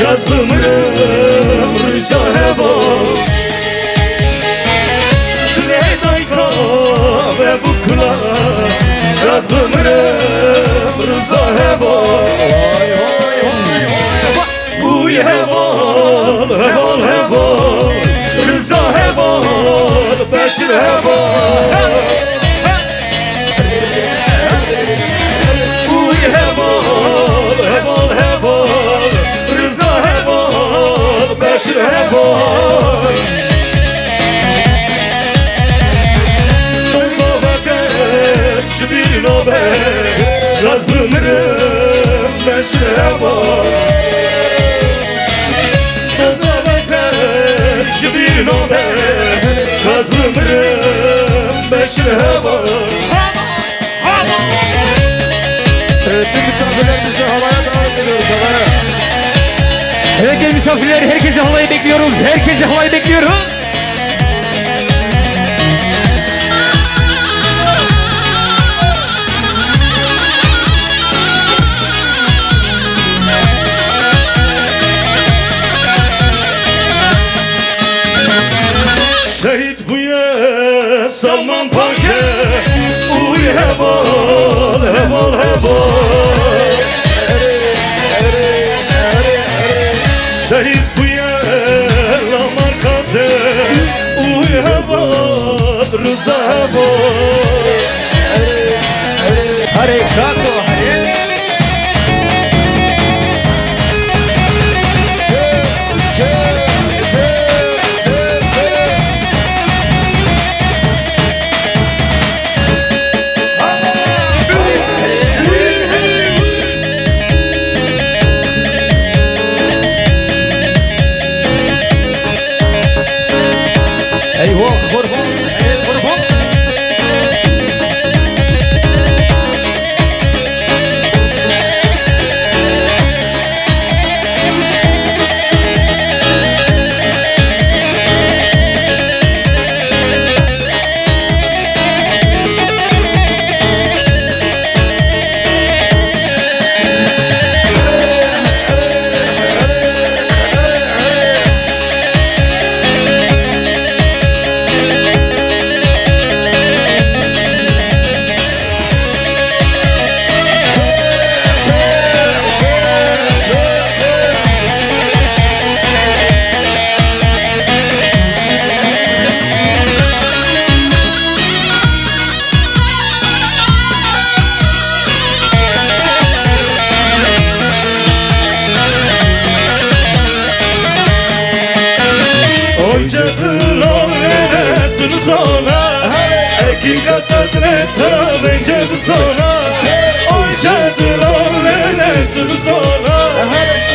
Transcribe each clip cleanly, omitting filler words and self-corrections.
Yaz bımırım rıza heva Dile dayka ve bukla Yaz bımırım rıza heva Uy heval, heval, heval Rıza heval, beşir heval Uy heval, heval, heval Rıza heval, beşir heval Doza ve geç bir nöbet Yaz bımırım beşir heval bir nöbet Kaz bımırım beşir hava Evet, tüm misafirlerimizi halaya davet ediyoruz, halaya. Evet misafirler, herkesi halaya bekliyoruz. Herkesi halaya bekliyoruz. Şehit bu ye Salman Paşa Uy heval, heval, heval Şehit bu ye Lamar Kaze Uy heval, Rıza heval Harikato, hare Eyvah kurban, kurban.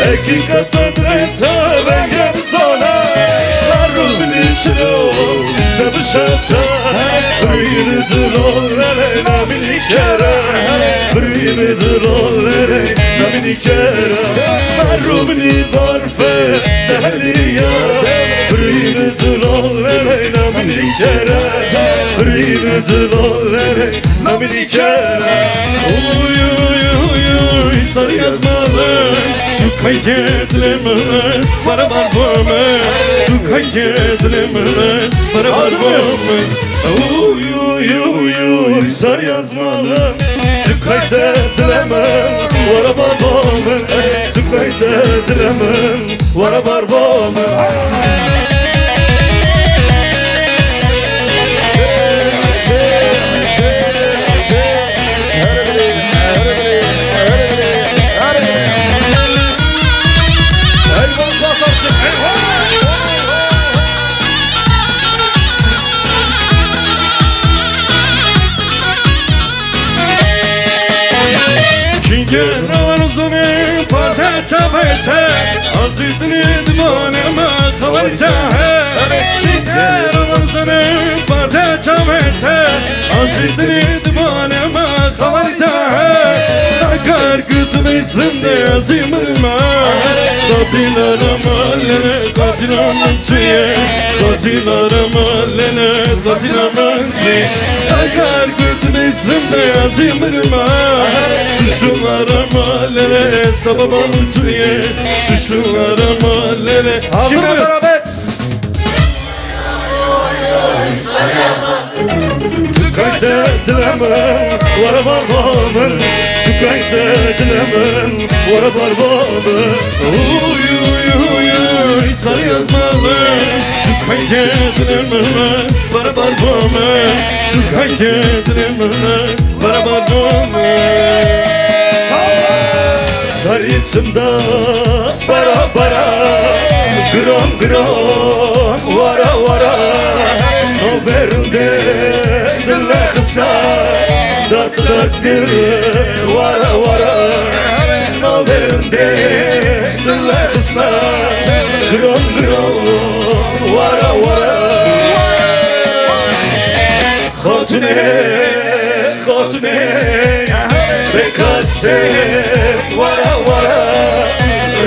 Hakikat adreta ben gel sana Karrul içro ve bışata Brimidir olrele namini kere Brimidir olrele namini kere Marrumni barfe dehliya Brimidir olrele namini kere Brimidir olrele namini kere Uy uy uy uy sarı yazmalı Kaydedilemene bana barbame Tu kaydedilemene bana barbame Uy uy uy uy sar yazmalı Tu kaydedilemene bana barbame Tu kaydedilemene bana barbame Genrazını parça parça Azidini divaneme kavarca Genrazını parça parça Azidini divaneme kavarca Akar gıdımıysın de azimırma قاتل رمالنا قاتل منتویه قاتل رمالنا قاتل منتویه اگر götürmezsin de yazımırma Suçlulara mahallere sabah mantuye Suçlulara mahallere Şimdi beraber. Tükayta dilemem vara barbamın Tükayta dilemem vara barbamın Uy uy uy uy sarı yazmalı Tükayta dilemem vara barbamın Tükayta dilemem vara barbamın Sarıçımda bara bara Gram gram vara vara Noberinde dille kısla Dert derttir vara vara Noberinde dille kısla Gram gram vara vara Hatune hatune Bekatse vara vara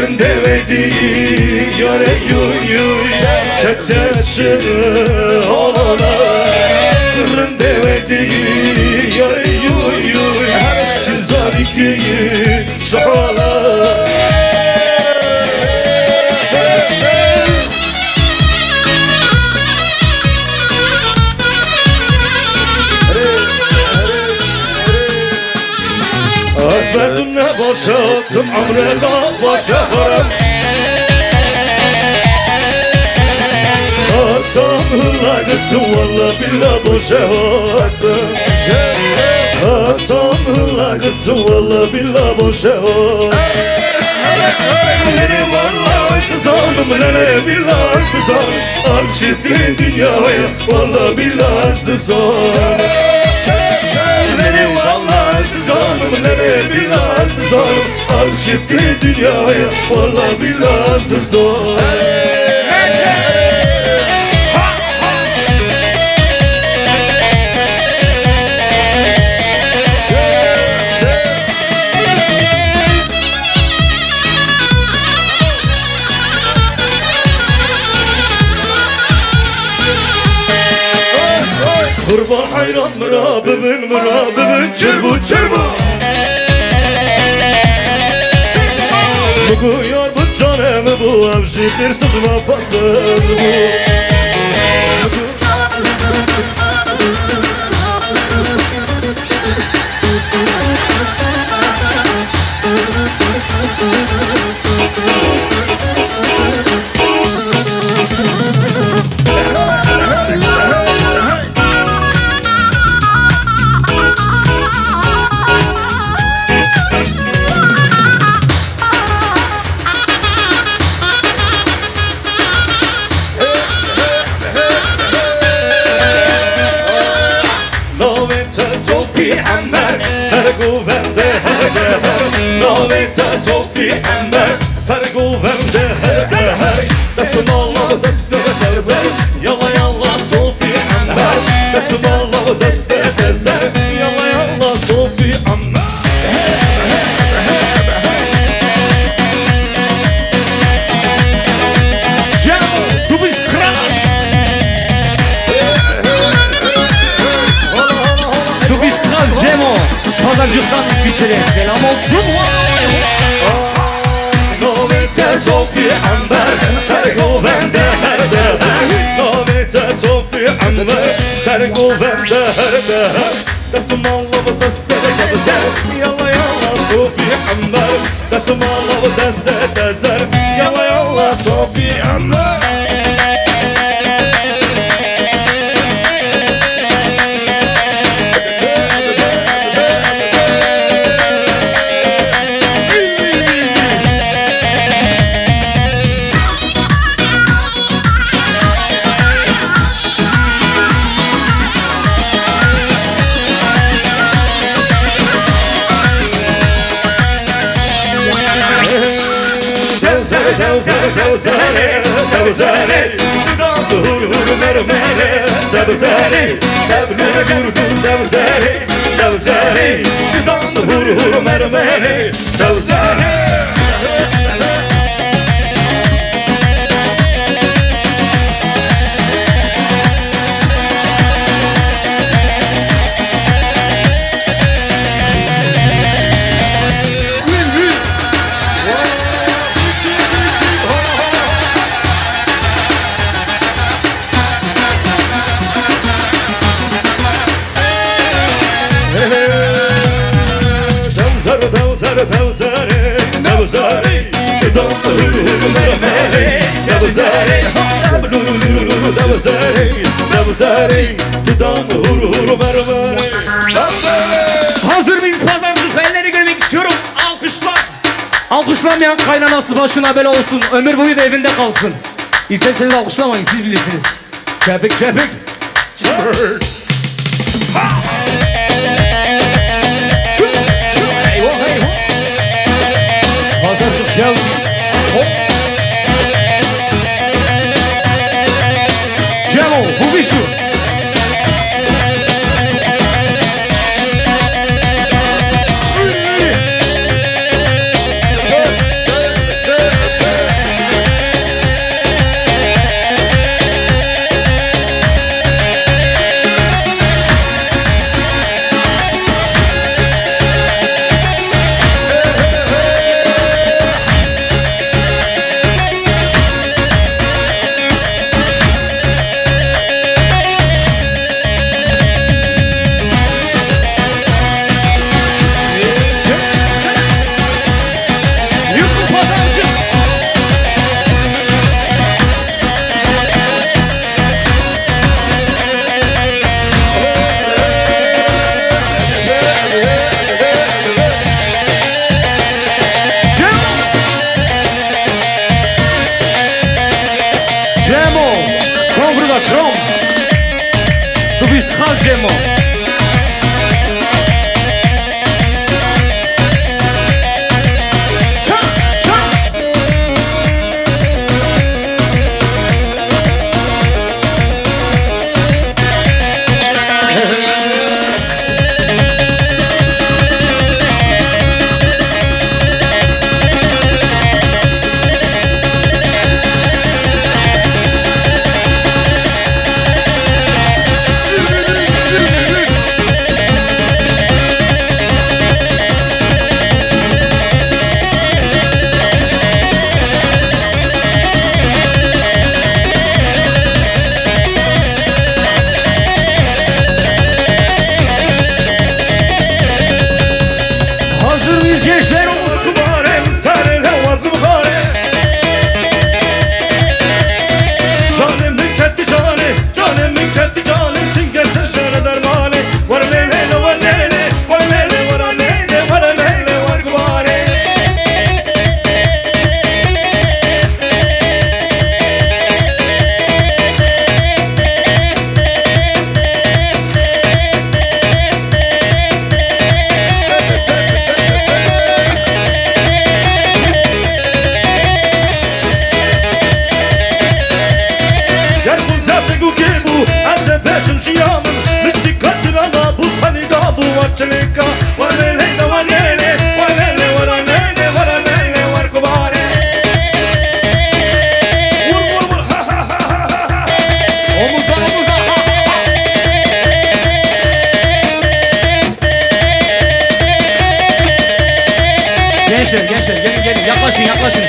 Rındevedi yare yuy yuy Tek tekçi olana Rındevedi yare yuy yuy Kizariki şahala Azvedunne boşalttım amreda başa karam Atam hırlaydım valla billah boşa attım Atam hırlaydım valla billah boşa attım Benim valla aşkı sandım lele billah aşkı sandım Arşitli dünyaya valla billah aşkı sandım Benim valla aşkı sandım lele billah aşkı sandım Arşitli dünyaya valla billah aşkı sandım Kurban hayran mürabibin çırbu çırbu Bu yar bu canımı bu avcı hırsız vefasız bu Novita Sofi Amber Sargul vende her Dasım Allah deste dezer Yalla yalla Sofi Amber Dasım Allah deste dezer Yalla yalla Sofi Amber Cemo, du bist krass Du bist krass Cemo. Pazarcıktan İsviçre'ye selam olsun. Novita Sofi Amber Sargul vende her Novita Sofi Amber Sargul vende her Dasım Allah deste dezer Yalla yalla Sofi Amber Dasım Allah deste dezer Yalla yalla Sofi Amber Devzare Dudan hur hur mermere Devzare Devzare hur hur devzare Devzare Dudan hur hur mermere Devzare Devzare, devzare, dudam huru mermere. Devzare, devzare, devzare, dudam huru mermere. Hazır mıyız pazarcık? Elleri görmek istiyorum. Alkışlar. Alkışlamayan kaynanası başına bela olsun. Ömür boyu da evinde kalsın. İsterseniz alkışlamayın, siz bilirsiniz. Çepik çepik. Eyvah eyvah. Pazarcık geldi. Hop. Cemo, bu bistu. Cemo, krom burada, krom. Du bist krass, Cemo. Çak, çak. Hazır mıyız gençler? Kubarem sarele vardı bugare. Canım münketti cane, canım münketti cane. Tingerte şere dermane. Var lele, var lele, var lele, var lele, var lele, var kubare. Ger bu zafegu gebu, ante beşim şiyamın. Mistik kaçırama bu sanida bu açılika. Var lele, var lele, var lele, var lele, var lele, var kubare. Vur vur vur, ha ha ha ha ha. Omuzdan omuzdan. Gençler, gençler, gelin gelin, yaklaşın yaklaşın.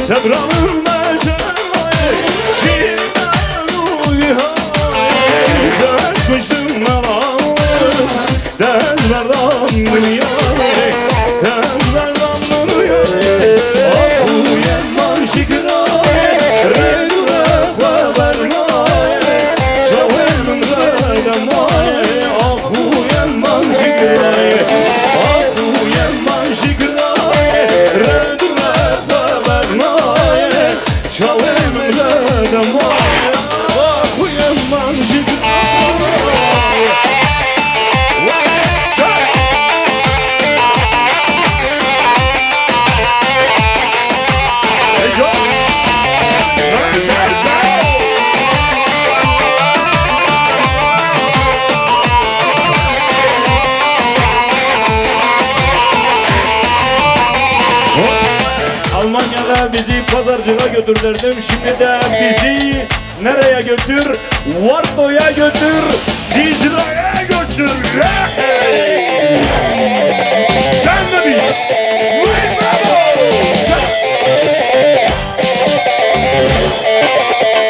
Sevranın mecai Şiirden uyuhay Çözmüştüm alanı Denverdan dünyayı Denverdan dünyayı Ahu yemman şikrayı Redure habermayı Çavemim redemayi Ahu yemman şikrayı Ahu yemman şikrayı Redure habermayı Çavemim redemayi Ahu yemman şikrayı Almanya'da bizi pazarcığa götürdürdüm. Şimdi de bizi nereye götür? Vardo'ya götür, Cizre'ye götür. Hey! Sen de biz.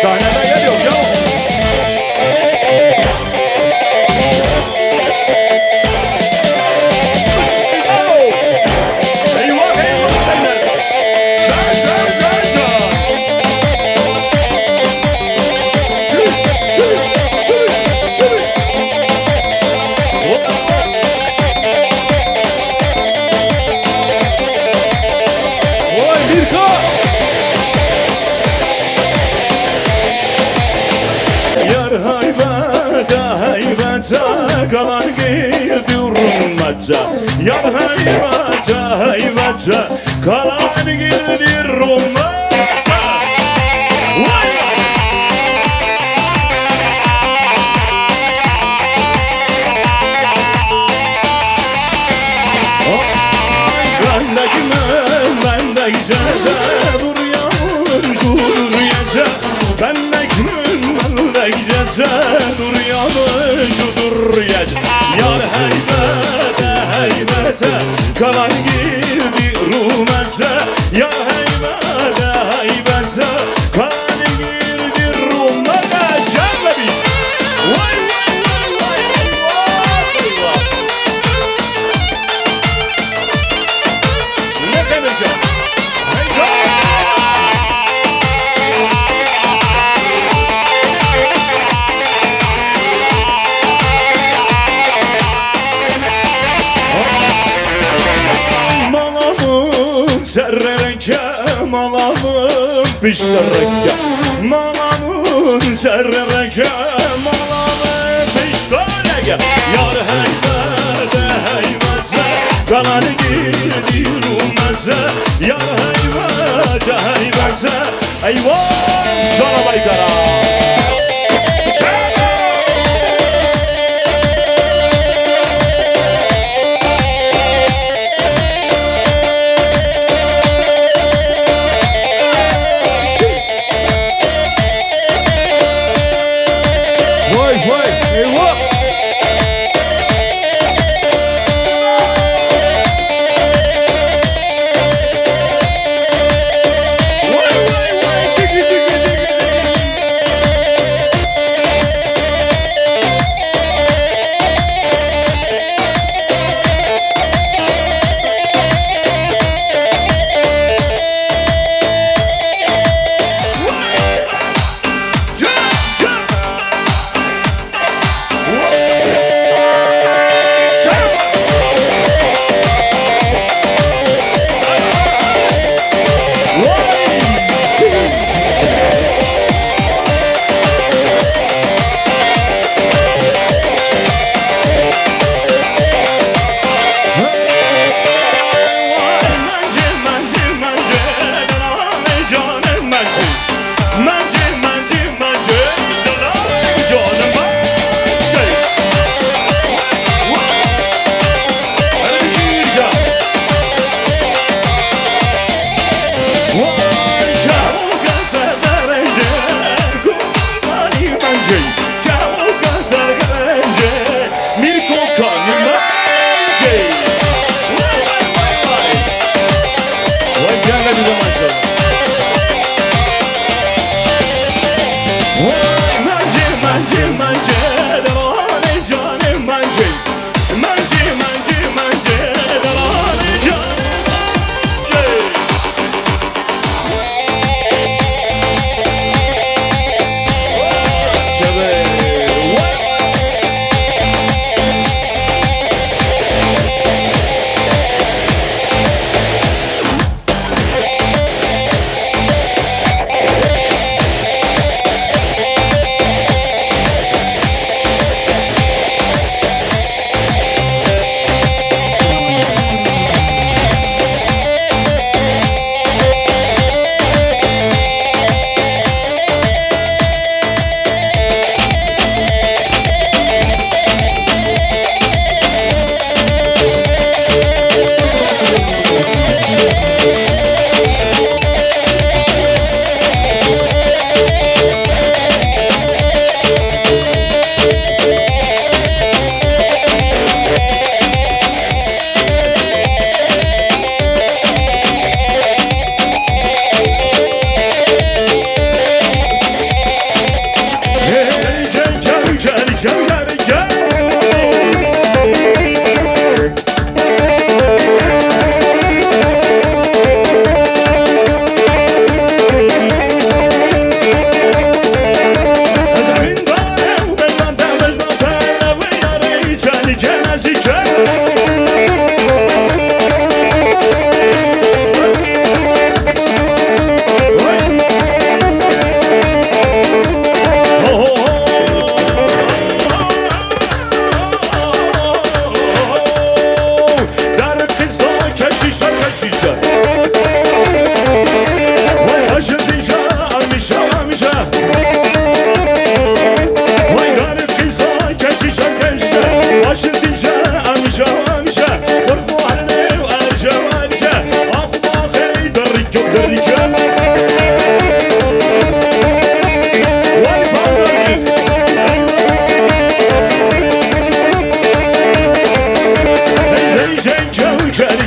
Sahneme geliyor ya. Eyvah eyvah seyler. Vay Mirka! Yar haybata haybata kalan girdi rummaca. Yar haybata haybata kalan girdi rummaca. Vay vay! Ben de gecede dur yavrum şu dur gece. Ben de gecede dur yavrum şu dur gece. Yar heybete heybete kalan girdi rumete. Yar heybete heybete kalan girdi rumete. Canla biz. Vay vay vay vay vay vay. Ne kadar Malamın serreke, malamın pişlereke. Malamın serreke, malamın pişlereke. Yar heybete heybete kalan girdi rumete. Yar heybete heybete eyvah sana baykara. Vay vay eyvah. Vay vay vay digi digi digi digi.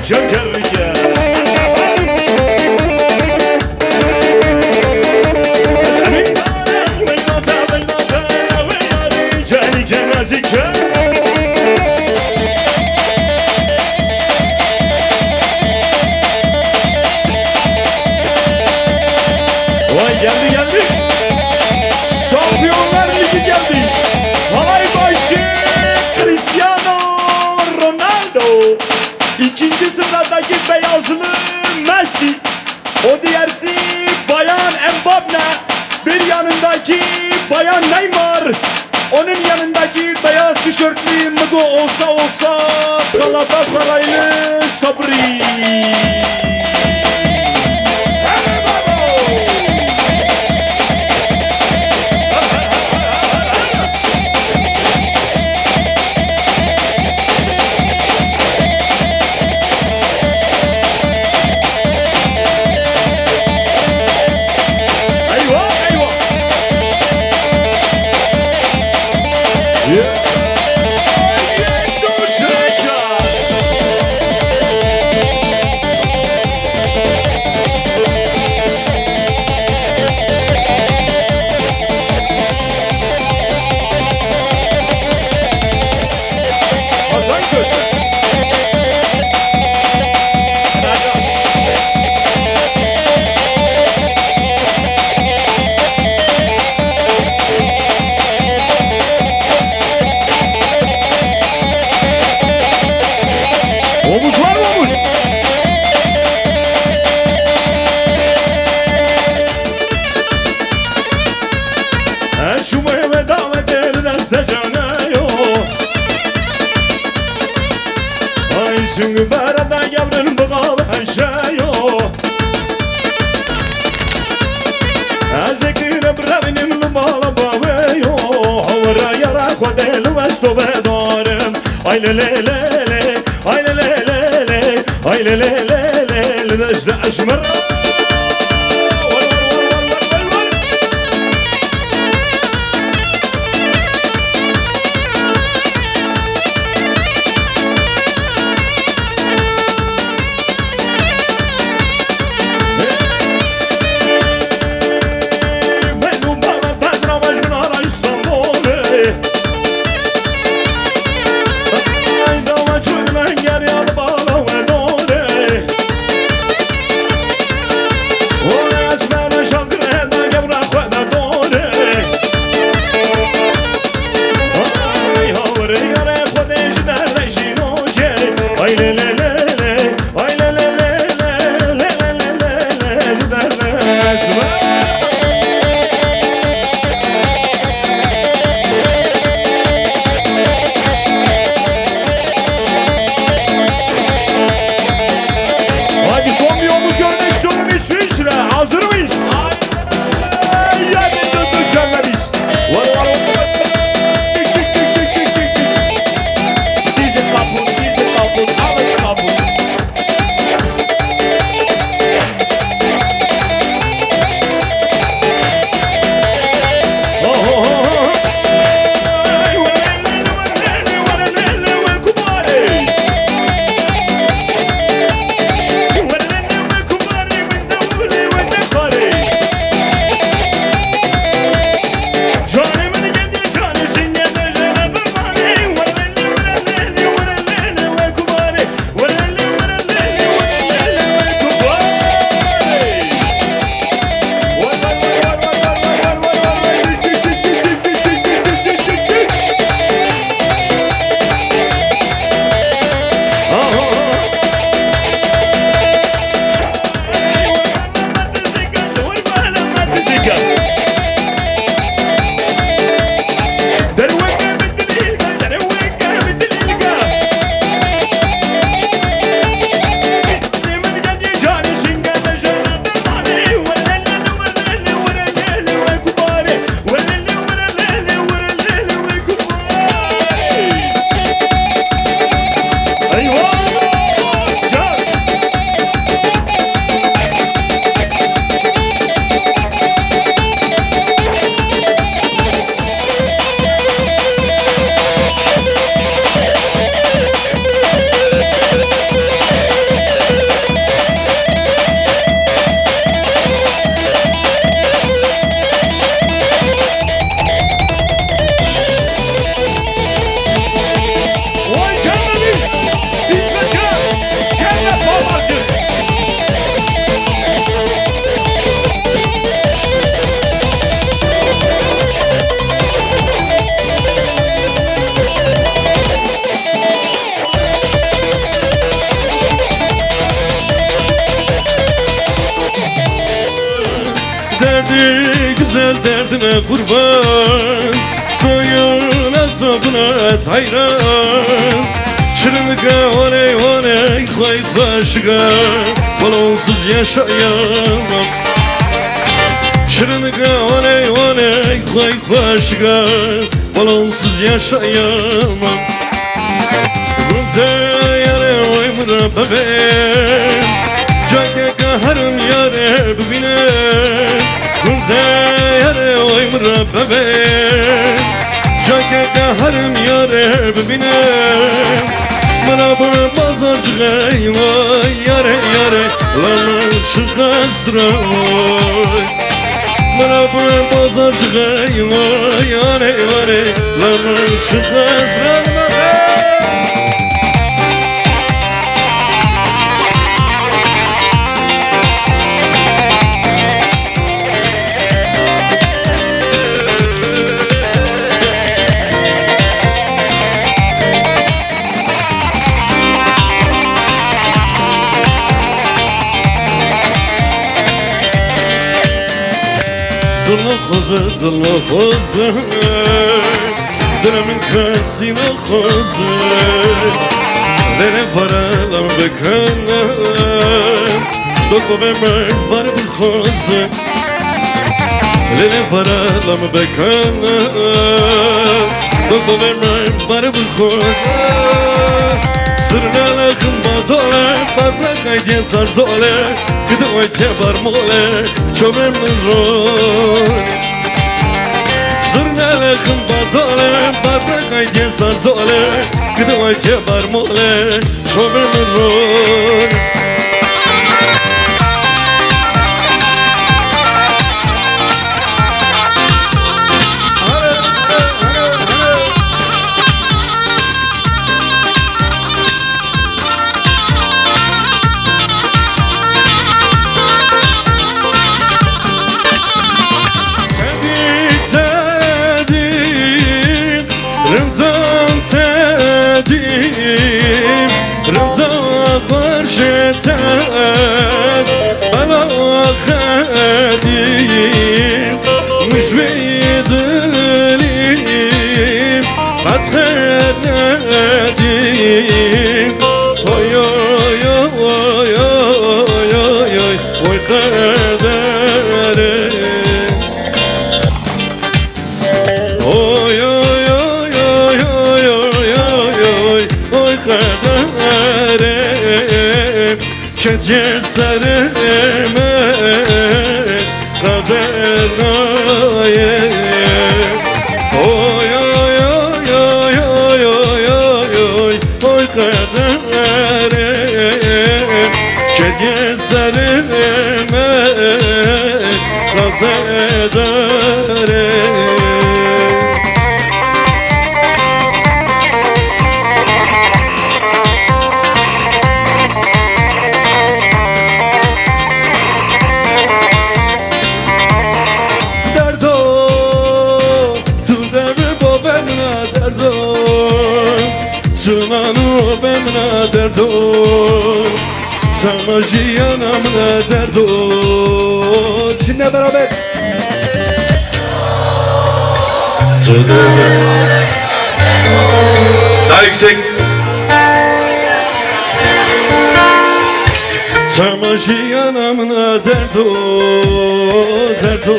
جرجر Vay geldi Şampiyonlar Ligi geldi Halay başı Cristiano Ronaldo İkinci sıradaki beyazlı Messi O diğersi bayan Mbappe Bir yanındaki bayan Neymar Onun yanındaki beyaz tişörtlü Mugo olsa Galatasaraylı Sabri Omuz var mı omuz? Şumaya ve davet ederse canayo Ay süngü berada yavrun bıgav henşayo Zekire bravinim numala baveyo Havra yara kodel vesto bedarım Ay le le le le Ay le le le le Ay le le le le Necde esmer güzel derdine kurban, soyun azabına hayran. Şırınlığa oley oley koy başıga, balonsuz yaşayamam. Şırınlığa oley oley koy başıga, balonsuz yaşayamam. Güzel yare oy mırababem, Cake kaharım yare bibine. Güzel yare oy mırababem, Cake kaharım yare bibine. Mırabır bazarcığa vay yare yare, Lanın çıkazdıray. Mırabır bazarcığa vay yare yare, Lanın çıkazdıray. Dıllı kızı Dramın kasino kızı Lere paralar bekana Doko bemer var bu kızı Lere paralar bekana Doko bemer var bu kızı Sırnalı kımbatole Babla kaydiye sarzole Gıdı oyte barmole Çömemli rol Sırnalı kımbatole Babla kaydiye sarzole Gıdı oyte barmole Çömemli rol Rıza karşıtaz Bana kadim Müşvidilim Father nedim Oy oy oy oy oy oy Oy kaderim Oy oy oy oy oy oy oy Oy kaderim Kediye sarıme kadernaye Oy oy oy oy oy oy oy oy Oy kaderim Kediye sarıme kadernaye Sunanu bemna derdo Samajiyanam na derdo Şimdi beraber Daha yüksek Samajiyanam na derdo Derdo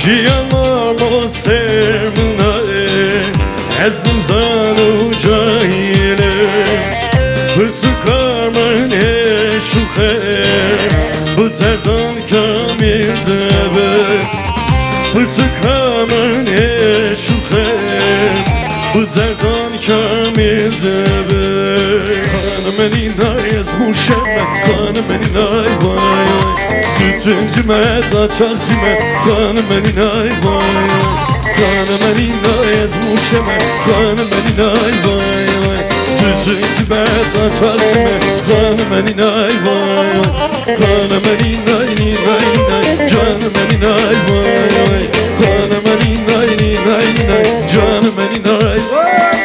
Jiyanamo semnae Ezdin zanu cahile Fırsukamane şuhe Bu terdan kamil debe Fırsukamane şuhe Bu terdan kamil debe Kanı meninay ezmuşem Kanı meninay vay vay Süt Sütün cime, kaçak cime Kanım benim ay vay Kanım benim ay ezmuşeme Kanım benim ay vay Sütün cime, kaçak cime Kanım benim ay vay Kanım benim ay nay Canım benim ay vay Kanım benim ay nay Canım benim ay vay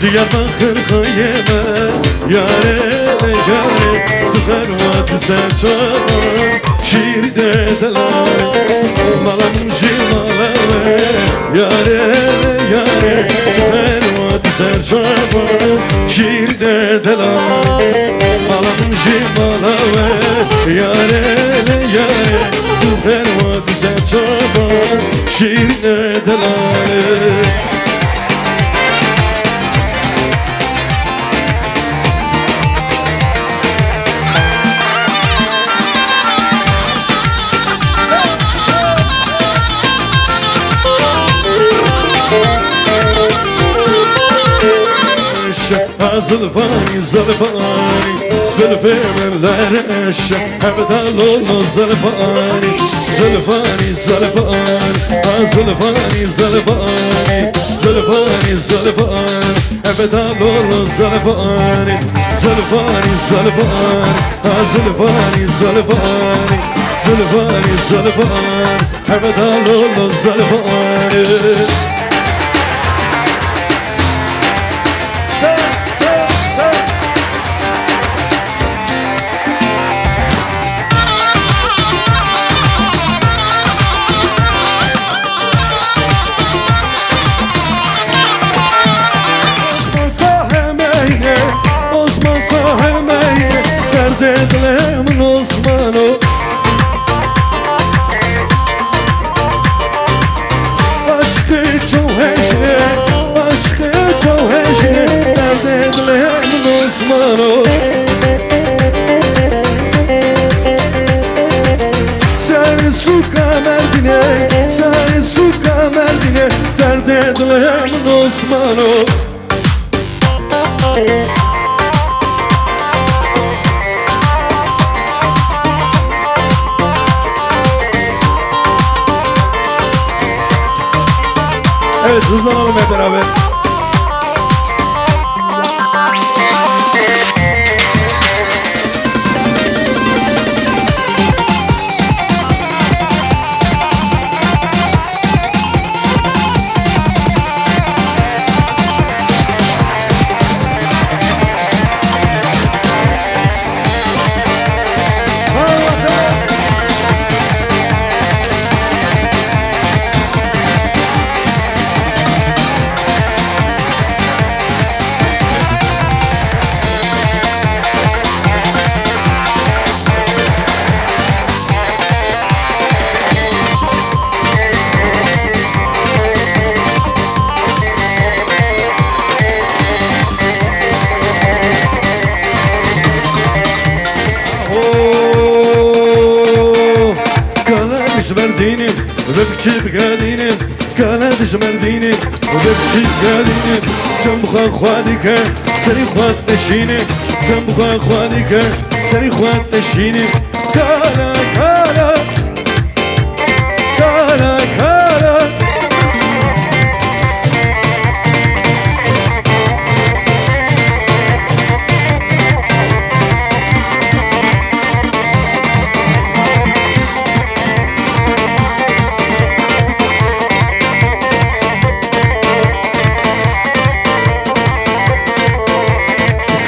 Diyarbakır kayeme Yare yare Tıkar vatı sen çaban Şiirde delay Malam jimale Yare yare Tıkar vatı sen çaban Şiirde delay Malam jimale Yare yare Tıkar vatı sen çaban Şiirde delay Zılfani, zılfani, zılfı emeller eşe Hebdal olu zılfani, zılfani, zılfani Zılfani, zılfani, zılfani, zılfani Hebdal olu zılfani, zılfani, zılfani Zılfani, zılfani, zılfani, zılfani Hebdal olu zılfani Dedilemin Osman'ı Aşkı çok heşne Aşkı çok heşne Dedilemin Osman'ı Sen su kamerdine Sen su kamerdine Dedilemin Osman'ı Evet, hızlanalım hep beraber. مرديني وببكي بقاديني كانت مرديني وببكي بقاديني تنبخا خواديك سري خواد نشيني تنبخا خواديك سري خواد نشيني كالا كالا كالا كالا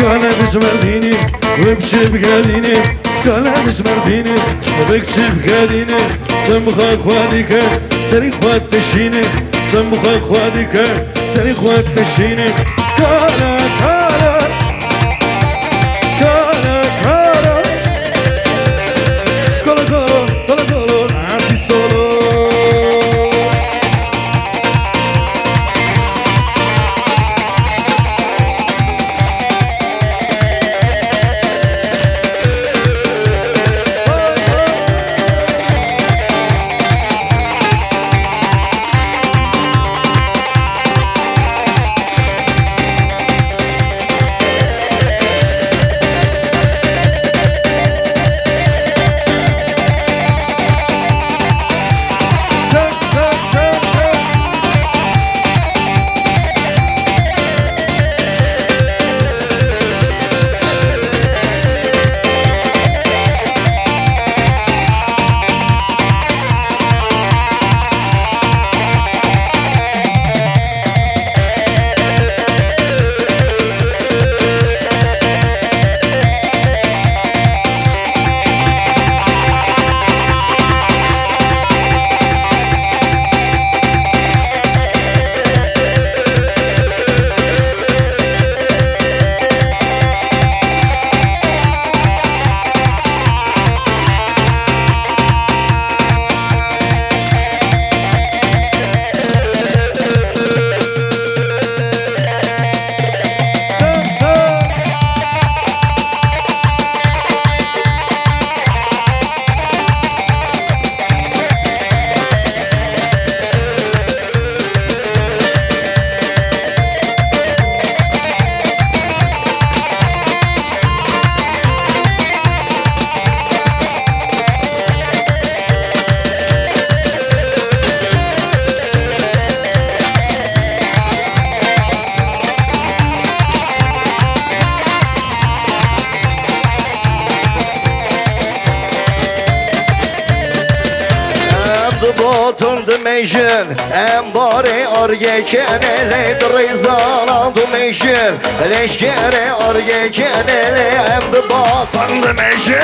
كانت مرديني وبكي بقاديني كانت مرديني وبكي بقاديني تنبخا خواديك سري خواد نشيني تنبخا خواديك سري خواد نشيني كالا كالا كالا كالا كالا كالا كالا كالا عارفي سولو batındı mecin Em bari arge kenele Drizanandı mecin Leşkere arge kenele Em de batındı mecin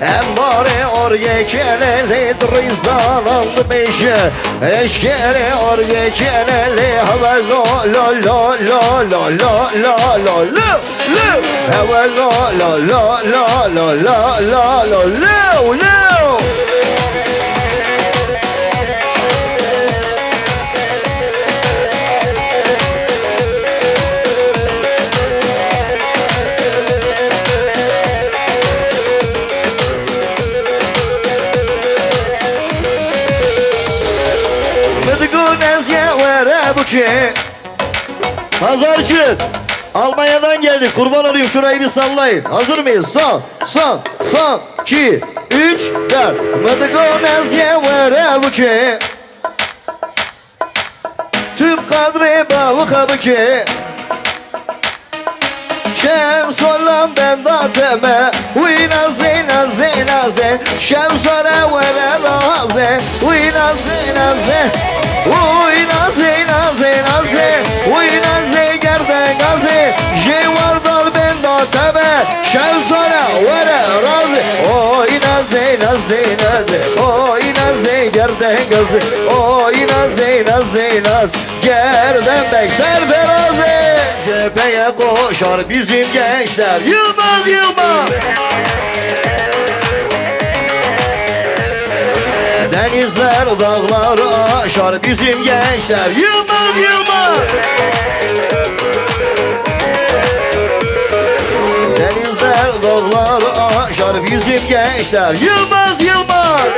Em bari arge kenele Drizanandı mecin Leşkere arge kenele Hava lo lo lo lo lo lo lo lo lo Hava lo lo lo lo lo lo lo lo lo Pazarcı Almanya'dan geldik, kurban olayım, şurayı bir sallayın. Hazır mıyız? Son 2 3 4 Mıdıgınız yevere bu ki Tüm kadri bavu kabı ki Şem solam ben dateme Uyna zeyna zeyna ze Şem sonra vere raze Uyna zeyna ze Uyna zeyna zeyna ze Uyna ze gerden gaze Jevardal ben dateme Şem sonra vere raze Uyna zeyna zeyna ze Uyna ze gerden gaze Uyna zeyna zeyna ze Gerden bek serferaze Cepheye koşar bizim gençler Yılmaz Yılmaz Denizler dağları aşar bizim gençler Yılmaz Yılmaz Denizler dağları aşar bizim gençler Yılmaz Yılmaz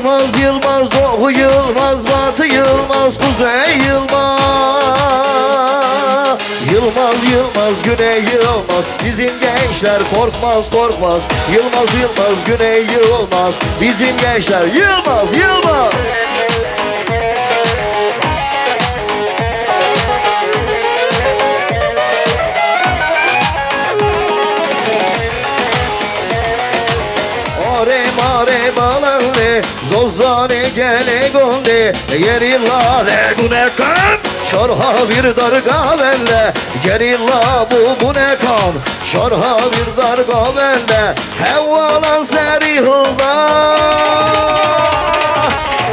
Yılmaz Yılmaz doğu Yılmaz batı Yılmaz kuzey Yılmaz Yılmaz Yılmaz güney Yılmaz bizim gençler korkmaz korkmaz Yılmaz Yılmaz güney Yılmaz bizim gençler Yılmaz Yılmaz Mare balanle Zozane gele gonde Gerilla le bu ne kan Çorha bir darga bende Gerilla bu ne kan Çorha bir darga bende Hevvalan serihulda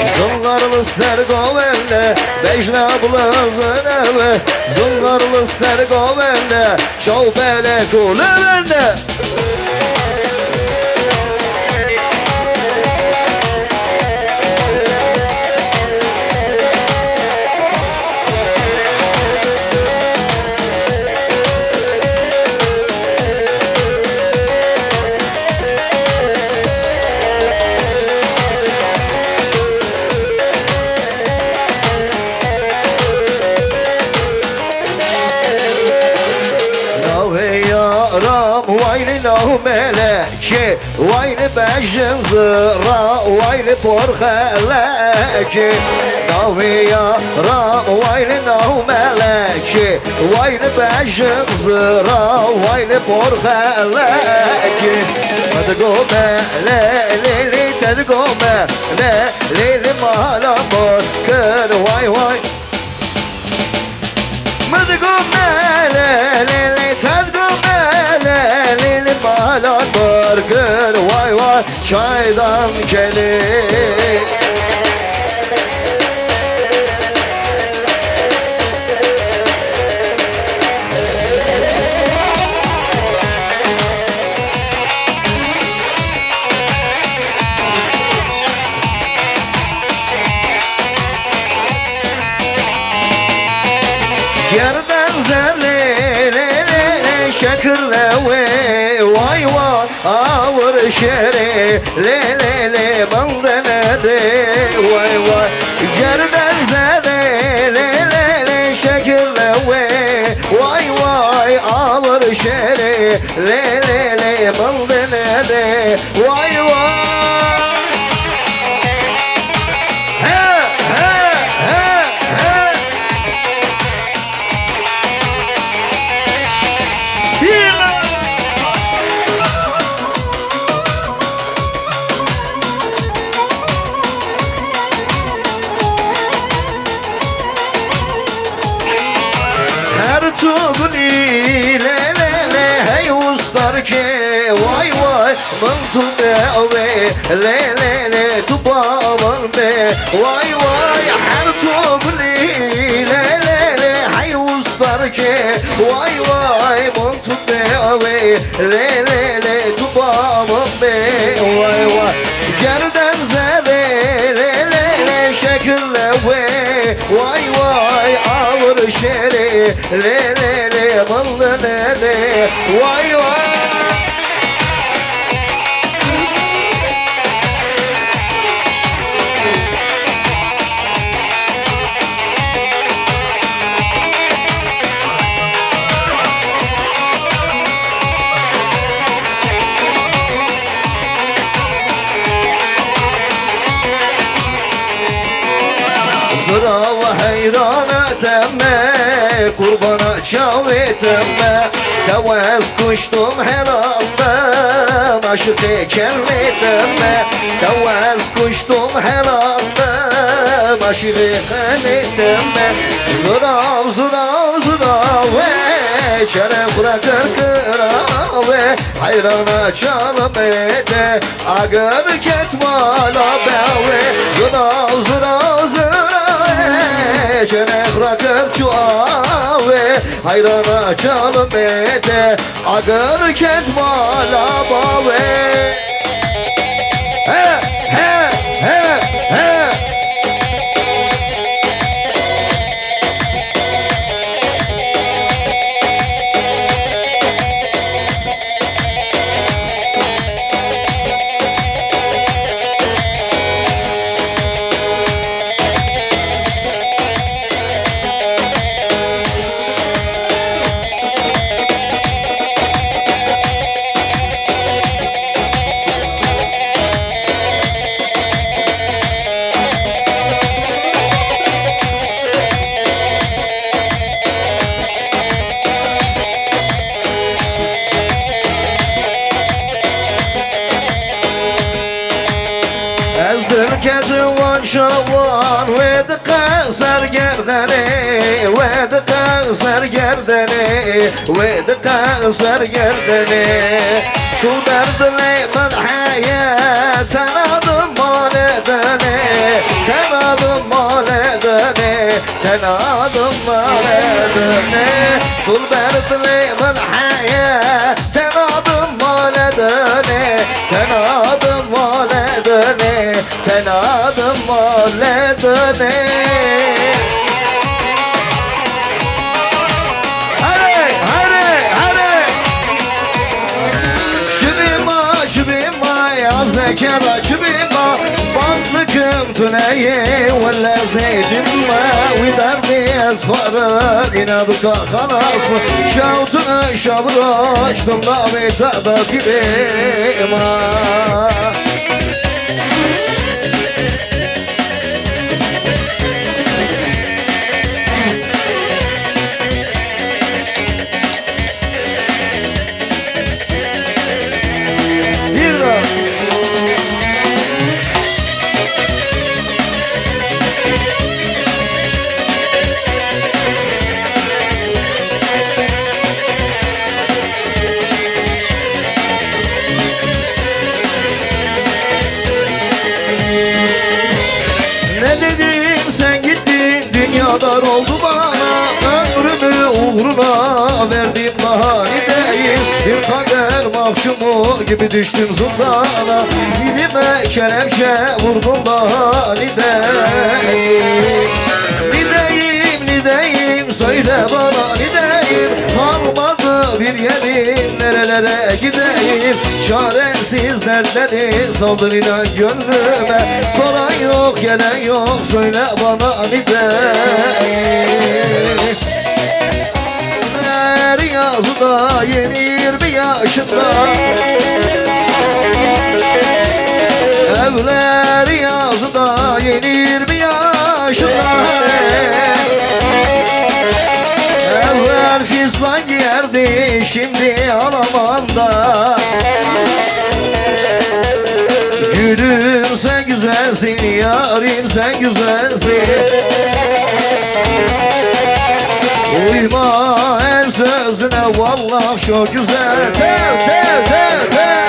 Zıngarlı sergo bende Bejnablı zıneve Zıngarlı sergo bende Çavbele kule bende meleki Vayni beşin zıra Vayni porheleki Naviya ram Vayni nav meleki Vayni beşin zıra Vayni porheleki Tedgo mele lili Tedgo mele lili malamor Kır vay vay Tedgo mele lili Tedgo mele lili malan burger vay vay çaydan gelir yerden zerli şekirle vay vay ağır şere le mandenere vay vay yerden zerli şekirle vay vay ağır şere le mandenere vay vay tugni le le le hey ustar ke vay vay mantu be ave le le le tu baban be vay vay her tugni le le le hey ustar ke vay vay mantu be ave le le le tu baban be vay vay gerden zede le le le şekille ve vay vay ağır şere le le le mallı le le vay vay Sıra heyran etemme Kurbana çav etemme Tevez kuştum herhalde Aşık ekerletemme Tevez kuştum herhalde Aşık ekerletemme Zırav zırav zırav Çerek bırakır kırave Hayrana çalım ede Agar ketmala beve Zırav zırav zırav Çerek bırakır çuave Hayrana çalım ede Agar ketmala beve He he he he Ezdir kezivan şavan ve de kasar gerdeni ve de kasar gerdeni ve de kasar gerdeni Tu derdine ben hayat tenadım maledeni tenadım maledeni tenadım maledeni Tu derdine ben hayat tenadım maledeni tenadım maledeni tenadım maledeni Hadi hadi hadi Şibima ya zekera şibima Bantlıkım tüneyi Valla zeydimma Vidardi esfarı İnadıka halas mı Şavtını şavru Açtım da metada direma Dar oldu bana ömrümü uğruna verdim bahanedeyim Bir kader mahkumu gibi düştüm zindana Dilime kelepçe vurdum bahanedeyim Nideyim söyle bana nideyim Kalmadı bir yerim nerelere gideyim Çaresiz dertleri saldır inan gönlüme Soran yok gelen yok söyle bana nideyim Her yazda yeni 20 yaşında Evler yazda yeni 20 yaşında Evvel fistan giyerdi şimdi Alman'da Gülüm sen güzelsin yarim sen güzelsin Uyma sözüne vallahi çok güzel. Tev tev tev tev